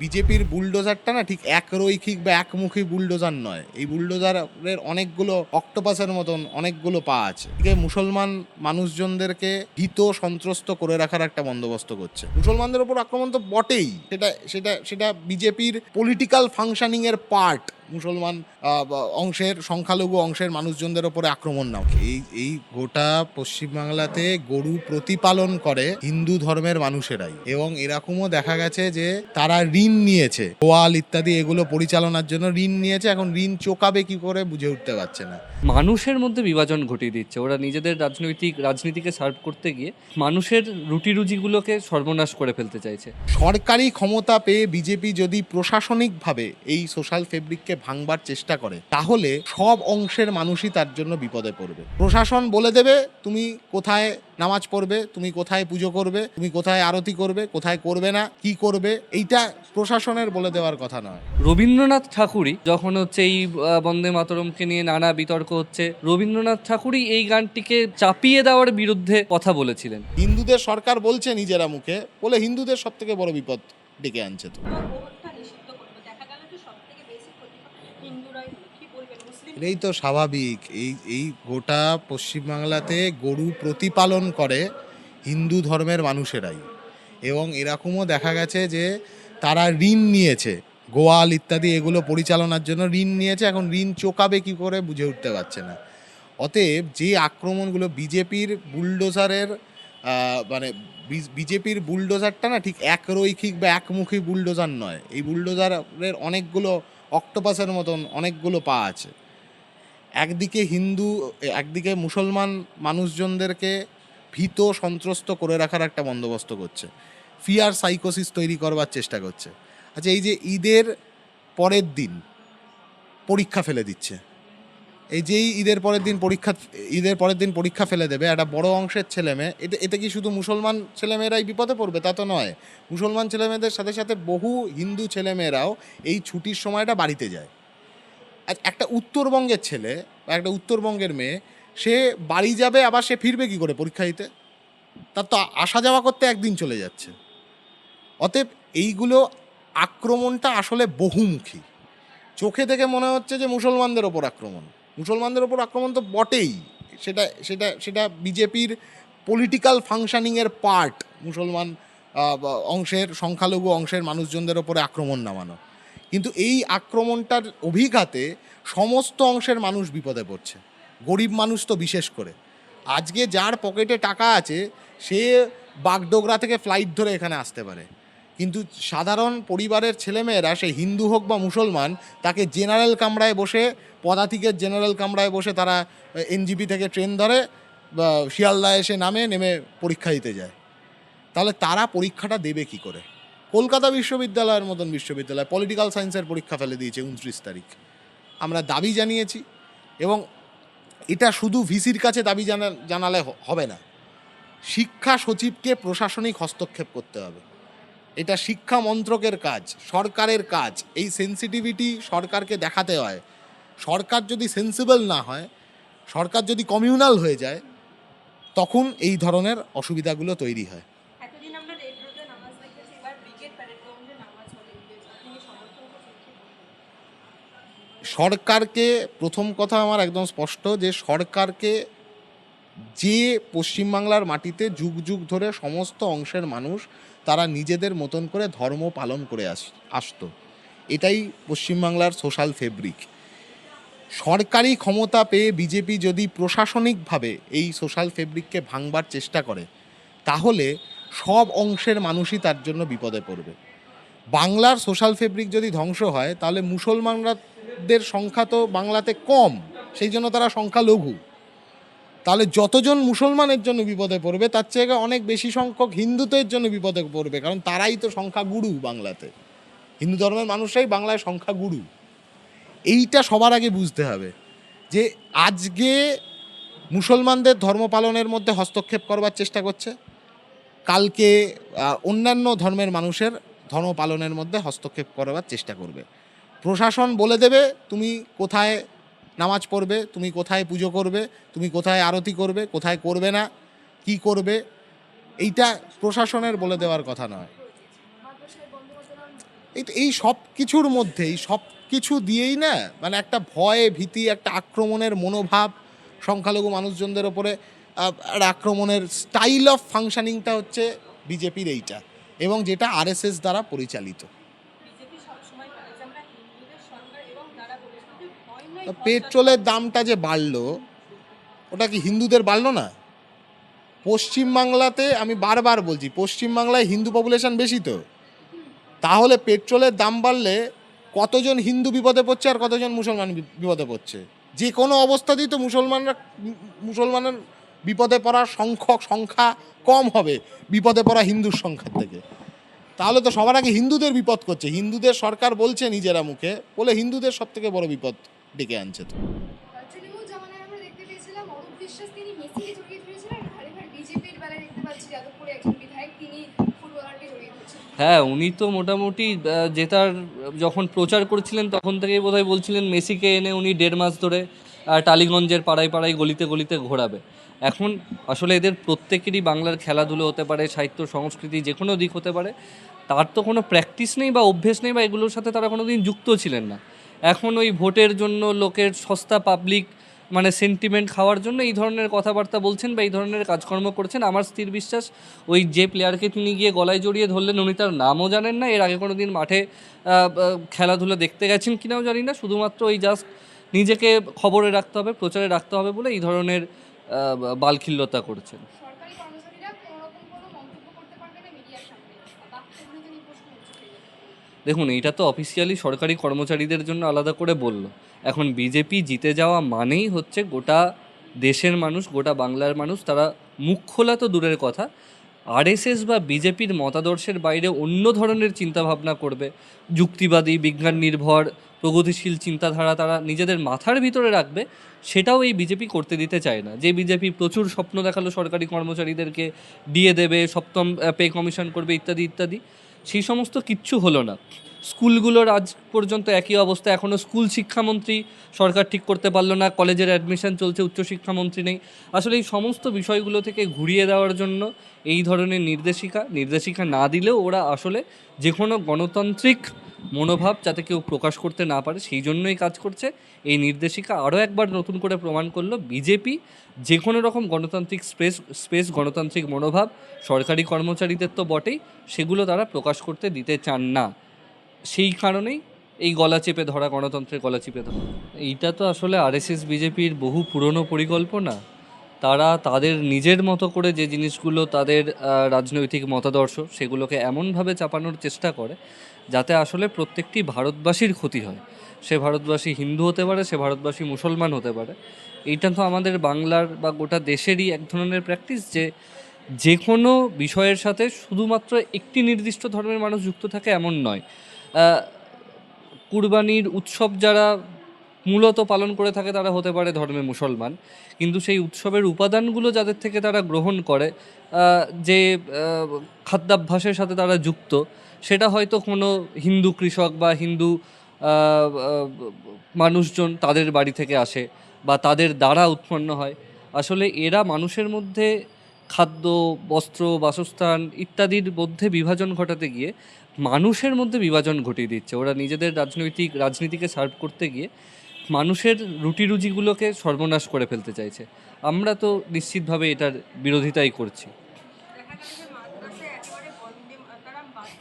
বিজেপির বুলডোজারটা না ঠিক একরৈখিক বা একমুখী বুলডোজার নয়। এই বুলডোজারের অনেকগুলো অক্টোপাসের মতন অনেকগুলো পা আছে। এদিকে মুসলমান মানুষজনদেরকে ভীত সন্ত্রস্ত করে রাখার একটা বন্দোবস্ত করছে। মুসলমানদের ওপর আক্রমণ তো বটেই, সেটা সেটা সেটা বিজেপির পলিটিক্যাল ফাংশনিং এর পার্ট। মুসলমান অংশের সংখ্যালঘু অংশের মানুষজনদের ওপরে আক্রমণ নাও। এই গোটা পশ্চিমবাংলাতে গরু প্রতিপালন করে হিন্দু ধর্মের মানুষেরাই, এবং এরকমও দেখা গেছে যে তারা ঋণ নিয়েছে, গোয়াল ইত্যাদি এগুলো পরিচালনার জন্য ঋণ নিয়েছে। এখন ঋণ চোকাবে কি করে বুঝে উঠতে পারছে না। মানুষের মধ্যে বিভাজন ঘটিয়ে দিচ্ছে ওরা, নিজেদের রাজনীতিকে সার্ভ করতে গিয়ে মানুষের রুটি রুজিগুলোকে সর্বনাশ করে ফেলতে চাইছে। সরকারি ক্ষমতা পেয়ে বিজেপি যদি প্রশাসনিকভাবে এই সোশ্যাল ফেব্রিককে ভাঙবার চেষ্টা করে, তাহলে সব অংশের মানুষই তার জন্য বিপদে পড়বে। প্রশাসন বলে দেবে তুমি কোথায় নামাজ পড়বে, তুমি কোথায় পুজো করবে, তুমি কোথায় আরতি করবে, কোথায় করবে না, কি করবে, এইটা প্রশাসনের বলে দেওয়ার কথা নয়। রবীন্দ্রনাথ ঠাকুরই যখন এই বন্দে মাতরমকে নিয়ে নানা বিতর্ক হচ্ছে, রবীন্দ্রনাথ ঠাকুরই এই গানটিকে চাপিয়ে দেওয়ার বিরুদ্ধে কথা বলেছিলেন। হিন্দুদের সরকার বলছে নিজেরা মুখে, বলে হিন্দুদের সব থেকে বড় বিপদ ডেকে আনছে। তো এটাই তো স্বাভাবিক। এই গোটা পশ্চিমবাংলাতে গরু প্রতিপালন করে হিন্দু ধর্মের মানুষেরাই, এবং এরকমও দেখা গেছে যে তারা ঋণ নিয়েছে, গোয়াল ইত্যাদি এগুলো পরিচালনার জন্য ঋণ নিয়েছে। এখন ঋণ চোকাবে কি করে বুঝে উঠতে পারছে না। অতএব যে আক্রমণগুলো বিজেপির বুলডোজারের মানে বিজেপির বুলডোজারটা না ঠিক একরৈখিক বা একমুখী বুলডোজার নয়। এই বুলডোজারের অনেকগুলো অক্টোপাসের মতন অনেকগুলো পা আছে। একদিকে মুসলমান মানুষজনদেরকে ভীত সন্ত্রস্ত করে রাখার একটা বন্দোবস্ত করছে, ফিয়ার সাইকোসিস তৈরি করবার চেষ্টা করছে। আচ্ছা, এই যে ঈদের পরের দিন পরীক্ষা ফেলে দিচ্ছে, এই যেই ঈদের পরের দিন পরীক্ষা ফেলে দেবে একটা বড় অংশের ছেলেমেয়ে, এতে কি শুধু মুসলমান ছেলেমেয়েরাই বিপদে পড়বে? তা তো নয়। মুসলমান ছেলেমেয়েদের সাথে সাথে বহু হিন্দু ছেলেমেয়েরাও এই ছুটির সময়টা বাড়িতে যায়। একটা উত্তরবঙ্গের ছেলে বা একটা উত্তরবঙ্গের মেয়ে, সে বাড়ি যাবে, আবার সে ফিরবে কী করে পরীক্ষা দিতে? তার তো আসা যাওয়া করতে একদিন চলে যাচ্ছে। অতএব এইগুলো আক্রমণটা আসলে বহুমুখী। চোখে দেখে মনে হচ্ছে যে মুসলমানদের ওপর আক্রমণ তো বটেই, সেটা সেটা সেটা বিজেপির পলিটিক্যাল ফাংশনিংয়ের পার্ট। মুসলমান অংশের সংখ্যালঘু অংশের মানুষজনদের ওপরে আক্রমণ নামানো, কিন্তু এই আক্রমণটার অভিঘাতে সমস্ত অংশের মানুষ বিপদে পড়ছে, গরিব মানুষ তো বিশেষ করে। আজকে যার পকেটে টাকা আছে সে বাগডোগরা থেকে ফ্লাইট ধরে এখানে আসতে পারে, কিন্তু সাধারণ পরিবারের ছেলেমেয়েরা, সে হিন্দু হোক বা মুসলমান, তাকে জেনারেল কামরায় বসে, পদাতিকের জেনারেল কামরায় বসে তারা এনজিপি থেকে ট্রেন ধরে বা শিয়ালদা এসে নেমে পরীক্ষা দিতে যায়। তাহলে তারা পরীক্ষাটা দেবে কি করে? কলকাতা বিশ্ববিদ্যালয়ের মতন বিশ্ববিদ্যালয় পলিটিক্যাল সায়েন্সের পরীক্ষা ফেলে দিয়েছে 29 তারিখ। আমরা দাবি জানিয়েছি, এবং এটা শুধু ভিসির কাছে দাবি জানালে হবে না, শিক্ষা সচিবকে প্রশাসনিক হস্তক্ষেপ করতে হবে। এটা শিক্ষা মন্ত্রকের কাজ, সরকারের কাজ। এই সেন্সিটিভিটি সরকারকে দেখাতে হয়। সরকার যদি সেন্সিবল না হয়, সরকার যদি কমিউনাল হয়ে যায়, তখন এই ধরনের অসুবিধাগুলো তৈরি হয়। সরকারকে, প্রথম কথা আমার একদম স্পষ্ট যে সরকারকে, যে পশ্চিমবাংলার মাটিতে যুগ যুগ ধরে সমস্ত অংশের মানুষ তারা নিজেদের মতন করে ধর্ম পালন করে আসতো, এটাই পশ্চিমবাংলার সোশ্যাল ফেব্রিক। সরকারি ক্ষমতা পেয়ে বিজেপি যদি প্রশাসনিকভাবে এই সোশ্যাল ফেব্রিককে ভাঙবার চেষ্টা করে, তাহলে সব অংশের মানুষই তার জন্য বিপদে পড়বে। বাংলার সোশ্যাল ফেব্রিক যদি ধ্বংস হয়, তাহলে মুসলমানদের সংখ্যা তো বাংলাতে কম, সেই জন্য তারা সংখ্যালঘু। তাহলে যতজন মুসলমানের জন্য বিপদে পড়বে, তার চেয়ে অনেক বেশি সংখ্যক হিন্দুদের জন্য বিপদে পড়বে, কারণ তারাই তো সংখ্যাগুরু বাংলাতে। হিন্দু ধর্মের মানুষরাই বাংলায় সংখ্যাগুরু। এইটা সবার আগে বুঝতে হবে যে আজকে মুসলমানদের ধর্ম পালনের মধ্যে হস্তক্ষেপ করবার চেষ্টা করছে, কালকে অন্যান্য ধর্মের মানুষের ধর্ম পালনের মধ্যে হস্তক্ষেপ করবার চেষ্টা করবে। প্রশাসন বলে দেবে তুমি কোথায় নামাজ পড়বে, তুমি কোথায় পুজো করবে, তুমি কোথায় আরতি করবে, কোথায় করবে না, কি করবে, এইটা প্রশাসনের বলে দেওয়ার কথা নয়। এই সব কিছুর মধ্যেই সব কিছু দিয়েই না মানে একটা ভয় ভীতি একটা আক্রমণের মনোভাব সংখ্যালঘু মানুষজনদের ওপরে আর আক্রমণের স্টাইল অফ ফাংশনিংটা হচ্ছে বিজেপির এইটা, এবং যেটা আরএসএস দ্বারা পরিচালিত। পেট্রোলের দামটা যে বাড়লো, ওটা কি হিন্দুদের বাড়লো না? পশ্চিমবাংলাতে আমি বারবার বলছি, পশ্চিমবাংলায় হিন্দু পপুলেশন বেশি, তো তাহলে পেট্রোলের দাম বাড়লে কতজন হিন্দু বিপদে পড়ছে আর কতজন মুসলমান বিপদে পড়ছে? যে কোনো অবস্থাতেই তো মুসলমানের বিপদে পড়ার সংখ্যা কম হবে বিপদে পড়া হিন্দুর সংখ্যার থেকে। তাহলে তো সবার আগে হিন্দুদের বিপদ করছে। হিন্দুদের সরকার বলছে নিজেরা মুখে, বলে হিন্দুদের সব থেকে বড় বিপদ ডেকে আনছে। তো তৃণমূল জামানায় আমরা দেখতে পেয়েছিলাম অরূপ বিশ্বাস তিনি মেসিকে জড়িয়ে ধরেছিলেন, আর ঘাড়ে ঘাড়ে বিজেপির বেলায় দেখতে পাচ্ছি যাদবপুরে একজন বিধায়ক তিনি ফুটবলারকে জড়িয়ে ধরছেন। হ্যাঁ, উনি তো মোটামুটি জেতার যখন প্রচার করছিলেন তখন থেকেই বোধহয় বলছিলেন মেসিকে এনে উনি 1.5 মাস ধরে টালিগঞ্জের পাড়ায় পাড়ায় গলিতে গলিতে ঘোরাবে। এখন আসলে এদের প্রত্যেকেরই বাংলার খেলাধুলো হতে পারে, সাহিত্য সংস্কৃতি যে কোনো দিক হতে পারে, তার তো কোনো প্র্যাকটিস নেই বা অভ্যেস নেই বা এগুলোর সাথে তারা কোনো দিন যুক্ত ছিলেন না। এখন ওই ভোটের জন্য লোকের সস্তা পাবলিক মানে সেন্টিমেন্ট খাওয়ার জন্য এই ধরনের কথাবার্তা বলছেন বা এই ধরনের কাজকর্ম করছেন। আমার স্থির বিশ্বাস ওই যে প্লেয়ারকে তিনি গিয়ে গলায় জড়িয়ে ধরলেন উনি তার নামও জানেন না, এর আগে কোনো দিন মাঠে খেলাধুলো দেখতে গেছেন কিনাও জানি না, শুধুমাত্র ওই জাস্ট নিজেকে খবরে রাখতে হবে, প্রচারে রাখতে হবে বলে এই ধরনের বালখিল্যতা করছেন। সরকারি কর্মচারীরা কোনো রকম কোনো মন্তব্য করতে পারবে না মিডিয়ার সামনে, বাক্যগুলোকে নিয়ে প্রশ্ন উঠছে। দেখুন, এইটা তো অফিসিয়ালি সরকারি কর্মচারীদের জন্য আলাদা করে বললো। এখন বিজেপি জিতে যাওয়া মানেই হচ্ছে গোটা দেশের মানুষ, গোটা বাংলার মানুষ তারা মুখ খোলা তো দূরের কথা, আরএসএস বা বিজেপির মতাদর্শের বাইরে অন্য ধরনের চিন্তাভাবনা করবে, যুক্তিবাদী বিজ্ঞান নির্ভর প্রগতিশীল চিন্তাধারা তারা নিজেদের মাথার ভিতরে রাখবে, সেটাও এই বিজেপি করতে দিতে চায় না। যে বিজেপি প্রচুর স্বপ্ন দেখালো সরকারি কর্মচারীদেরকে দিয়ে দেবে, সপ্তম পে কমিশন করবে ইত্যাদি ইত্যাদি, সেই সমস্ত কিচ্ছু হলো না। স্কুলগুলোর আজ পর্যন্ত একই অবস্থা, এখনও স্কুল শিক্ষামন্ত্রী সরকার ঠিক করতে পারলো না, কলেজের অ্যাডমিশন চলছে, উচ্চশিক্ষামন্ত্রী নেই। আসলে এই সমস্ত বিষয়গুলো থেকে ঘুরিয়ে দেওয়ার জন্য এই ধরনের নির্দেশিকা না দিলেও ওরা আসলে যে কোনো গণতান্ত্রিক মনোভাব যাতে কেউ প্রকাশ করতে না পারে সেই জন্যই কাজ করছে। এই নির্দেশিকা আরও একবার নতুন করে প্রমাণ করলো বিজেপি যে কোনো রকম গণতান্ত্রিক স্পেস গণতান্ত্রিক মনোভাব সরকারি কর্মচারীদের তো বটেই, সেগুলো তারা প্রকাশ করতে দিতে চান না। সেই কারণেই এই গলা চেপে ধরা, গণতন্ত্রের গলা চেপে ধরা। এইটা তো আসলে আরএসএস বিজেপির বহু পুরনো পরিকল্পনা। তারা তাদের নিজের মতো করে যে জিনিসগুলো তাদের রাজনৈতিক মতাদর্শ সেগুলোকে এমনভাবে চাপানোর চেষ্টা করে যাতে আসলে প্রত্যেকটি ভারতবাসীর ক্ষতি হয়। সে ভারতবাসী হিন্দু হতে পারে, সে ভারতবাসী মুসলমান হতে পারে। এইটা তো আমাদের বাংলার বা গোটা দেশেরই এক ধরনের প্র্যাকটিস যে যে কোনো বিষয়ের সাথে শুধুমাত্র একটি নির্দিষ্ট ধর্মের মানুষ যুক্ত থাকে এমন নয়। কুরবানির উৎসব যারা মূলত পালন করে থাকে তারা হতে পারে ধর্মে মুসলমান, কিন্তু সেই উৎসবের উপাদানগুলো যাদের থেকে তারা গ্রহণ করে, যে খাদ্যাভ্যাসের সাথে তারা যুক্ত, সেটা হয়তো কোনো হিন্দু কৃষক বা হিন্দু মানুষজন তাদের বাড়ি থেকে আসে বা তাদের দ্বারা উৎপন্ন হয়। আসলে এরা মানুষের মধ্যে খাদ্য, বস্ত্র, বাসস্থান ইত্যাদির মধ্যে বিভাজন ঘটাতে গিয়ে মানুষের মধ্যে বিভাজন ঘটিয়ে দিচ্ছে। ওরা নিজেদের রাজনীতিকে সার্ভ করতে গিয়ে মানুষের রুটি রুজিগুলোকে সর্বনাশ করে ফেলতে চাইছে। আমরা তো নিশ্চিতভাবে এটার বিরোধিতাই করছি। দেখা গেল যে